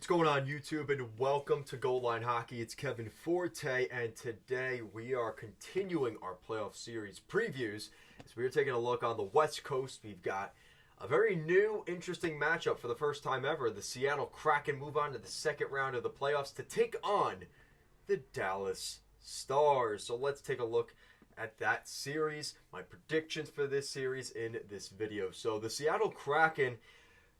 What's going on, YouTube, and welcome to Goal Line Hockey. It's Kevin Forte, and today we are continuing our playoff series previews as we are taking a look on the West Coast. We've got a very new, interesting matchup for the first time ever. The Seattle Kraken move on to the second round of the playoffs to take on the Dallas Stars. So let's take a look at that series, my predictions for this series in this video. So the Seattle Kraken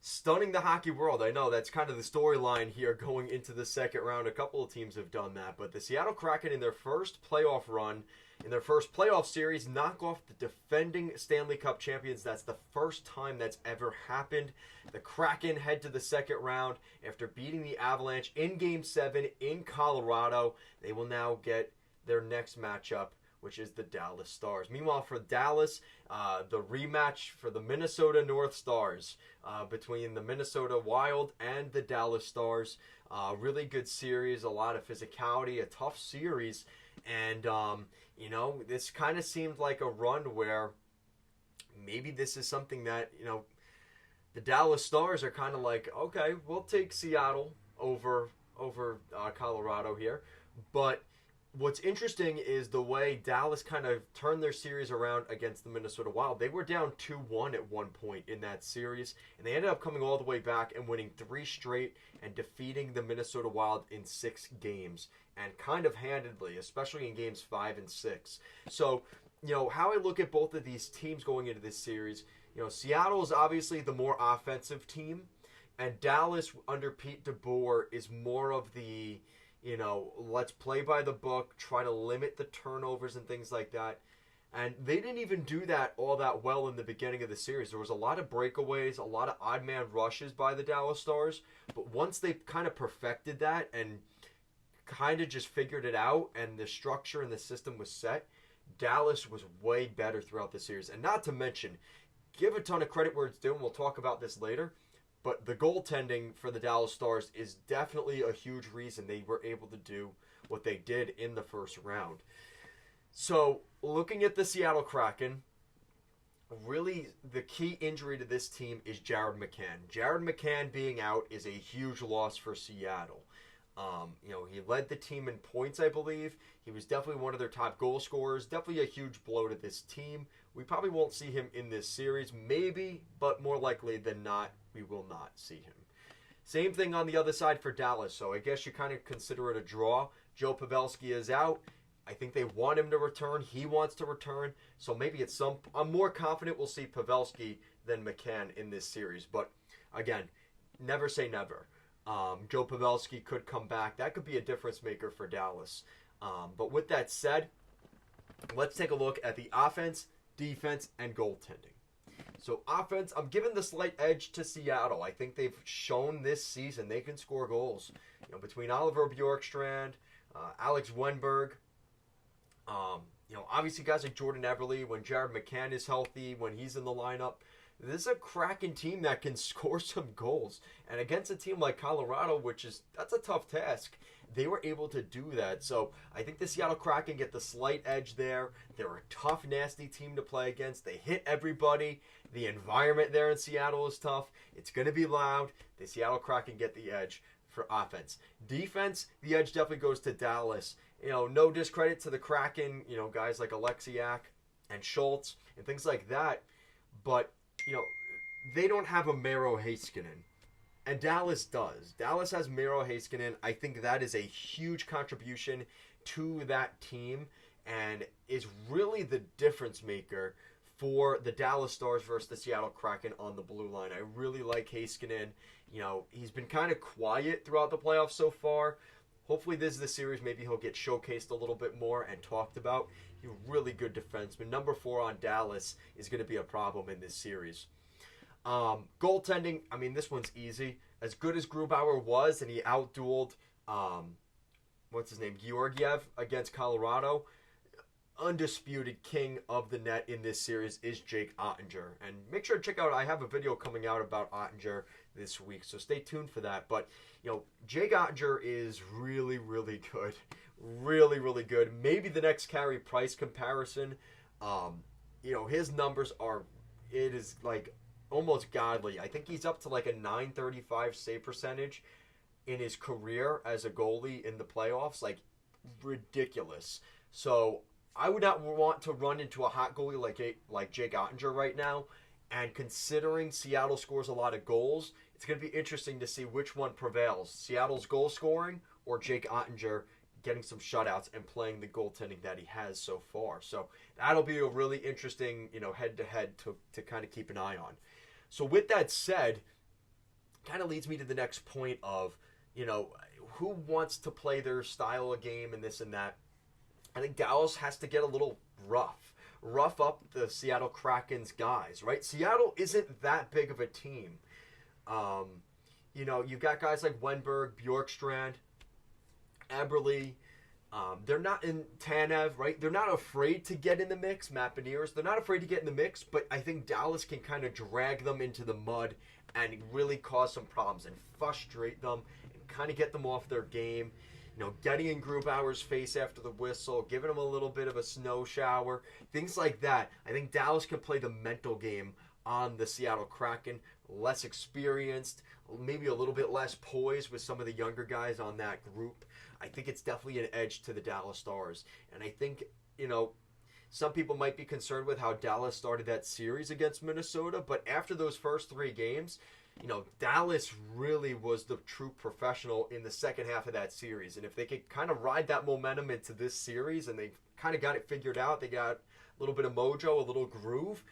stunning the hockey world. I know that's kind of the storyline here going into the second round. A couple of teams have done that, but the Seattle Kraken in their first playoff run, in their first playoff series, knock off the defending Stanley Cup champions. That's the first time that's ever happened. The Kraken head to the second round after beating the Avalanche in Game 7 in Colorado. They will now get their next matchup, which is the Dallas Stars. Meanwhile, for Dallas, the rematch for the Minnesota North Stars between the Minnesota Wild and the Dallas Stars. Really good series, a lot of physicality, a tough series. And, this kind of seemed like a run where maybe this is something that, the Dallas Stars are kind of like, okay, we'll take Seattle over Colorado here. But what's interesting is the way Dallas kind of turned their series around against the Minnesota Wild. They were down 2-1 at one point in that series, and they ended up coming all the way back and winning 3 straight and defeating the Minnesota Wild in 6 games, and kind of handedly, especially in games 5 and 6. So, how I look at both of these teams going into this series, Seattle is obviously the more offensive team, and Dallas under Pete DeBoer is more of the let's play by the book, try to limit the turnovers and things like that. And they didn't even do that all that well in the beginning of the series. There was a lot of breakaways, a lot of odd man rushes by the Dallas Stars. But once they kind of perfected that and kind of just figured it out and the structure and the system was set, Dallas was way better throughout the series. And not to mention, give a ton of credit where it's due, and we'll talk about this later. But the goaltending for the Dallas Stars is definitely a huge reason they were able to do what they did in the first round. So, looking at the Seattle Kraken, really the key injury to this team is Jared McCann. Jared McCann being out is a huge loss for Seattle. He led the team in points, I believe. He was definitely one of their top goal scorers. Definitely a huge blow to this team. We probably won't see him in this series. Maybe, but more likely than not, we will not see him. Same thing on the other side for Dallas. So I guess you kind of consider it a draw. Joe Pavelski is out. I think they want him to return. He wants to return. So maybe I'm more confident we'll see Pavelski than McCann in this series. But again, never say never. Joe Pavelski could come back. That could be a difference maker for Dallas. But with that said, let's take a look at the offense, defense, and goaltending. So offense, I'm giving the slight edge to Seattle. I think they've shown this season they can score goals. Between Oliver Bjorkstrand, Alex Wenberg, obviously guys like Jordan Eberle, when Jared McCann is healthy, when he's in the lineup, this is a Kraken team that can score some goals. And against a team like Colorado, that's a tough task, they were able to do that. So I think the Seattle Kraken get the slight edge there. They're a tough, nasty team to play against. They hit everybody. The environment there in Seattle is tough. It's going to be loud. The Seattle Kraken get the edge for offense. Defense, the edge definitely goes to Dallas. No discredit to the Kraken, guys like Alexiak and Schultz and things like that. But, they don't have a Miro Heiskanen. And Dallas does. Dallas has Miro Heiskanen. I think that is a huge contribution to that team and is really the difference maker for the Dallas Stars versus the Seattle Kraken on the blue line. I really like Heiskanen. He's been kind of quiet throughout the playoffs so far. Hopefully this is the series. Maybe he'll get showcased a little bit more and talked about. He's a really good defenseman. Number 4 on Dallas is going to be a problem in this series. Goaltending, this one's easy. As good as Grubauer was, and he outdueled, Georgiev against Colorado, undisputed king of the net in this series is Jake Ottinger. And make sure to check out, I have a video coming out about Ottinger this week, so stay tuned for that. But, Jake Ottinger is really, really good. Really, really good. Maybe the next Carey Price comparison. His numbers it is like almost godly. I think he's up to like a .935 save percentage. in his career as a goalie in the playoffs, like ridiculous. So I would not want to run into a hot goalie like Jake Ottinger right now. And considering Seattle scores a lot of goals, it's going to be interesting to see which one prevails: Seattle's goal scoring or Jake Ottinger getting some shutouts and playing the goaltending that he has so far. So that'll be a really interesting, head-to-head to kind of keep an eye on. So with that said, kind of leads me to the next point of, who wants to play their style of game and this and that. I think Dallas has to get a little rough up the Seattle Kraken's guys, right? Seattle isn't that big of a team. You've got guys like Wenberg, Bjorkstrand, Eberle. They're not in Tanev, right? They're not afraid to get in the mix. Mapineers, they're not afraid to get in the mix, but I think Dallas can kind of drag them into the mud and really cause some problems and frustrate them and kind of get them off their game. Getting in Grubauer's face after the whistle, giving him a little bit of a snow shower, things like that. I think Dallas can play the mental game on the Seattle Kraken. Less experienced, maybe a little bit less poised with some of the younger guys on that group. I think it's definitely an edge to the Dallas Stars. And I think, some people might be concerned with how Dallas started that series against Minnesota, but after those first 3 games, Dallas really was the true professional in the second half of that series. And if they could kind of ride that momentum into this series and they kind of got it figured out, they got a little bit of mojo, a little groove,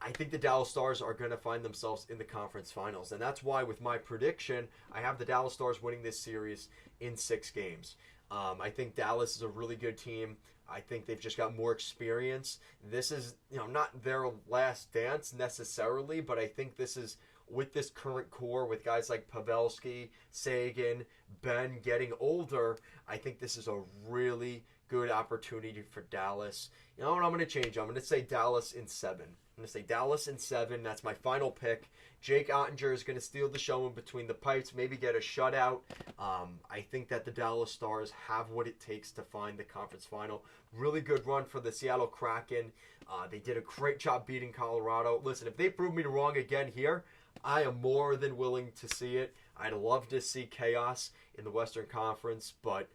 I think the Dallas Stars are going to find themselves in the conference finals. And that's why with my prediction, I have the Dallas Stars winning this series in 6 games. I think Dallas is a really good team. I think they've just got more experience. This is, not their last dance necessarily, but I think this is, with this current core, with guys like Pavelski, Sagan, Ben getting older, I think this is a really good opportunity for Dallas. You know what I'm going to change? I'm going to say Dallas in 7. I'm going to say Dallas in 7. That's my final pick. Jake Ottinger is going to steal the show in between the pipes, maybe get a shutout. I think that the Dallas Stars have what it takes to find the conference final. Really good run for the Seattle Kraken. They did a great job beating Colorado. Listen, if they prove me wrong again here, I am more than willing to see it. I'd love to see chaos in the Western Conference, but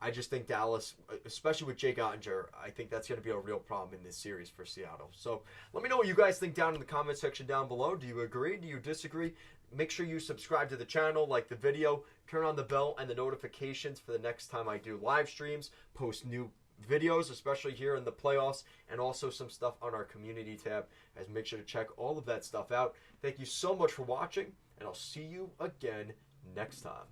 I just think Dallas, especially with Jake Ottinger, I think that's going to be a real problem in this series for Seattle. So let me know what you guys think down in the comment section down below. Do you agree? Do you disagree? Make sure you subscribe to the channel, like the video, turn on the bell and the notifications for the next time I do live streams, post new videos, especially here in the playoffs, and also some stuff on our community tab. Guys, make sure to check all of that stuff out. Thank you so much for watching, and I'll see you again next time.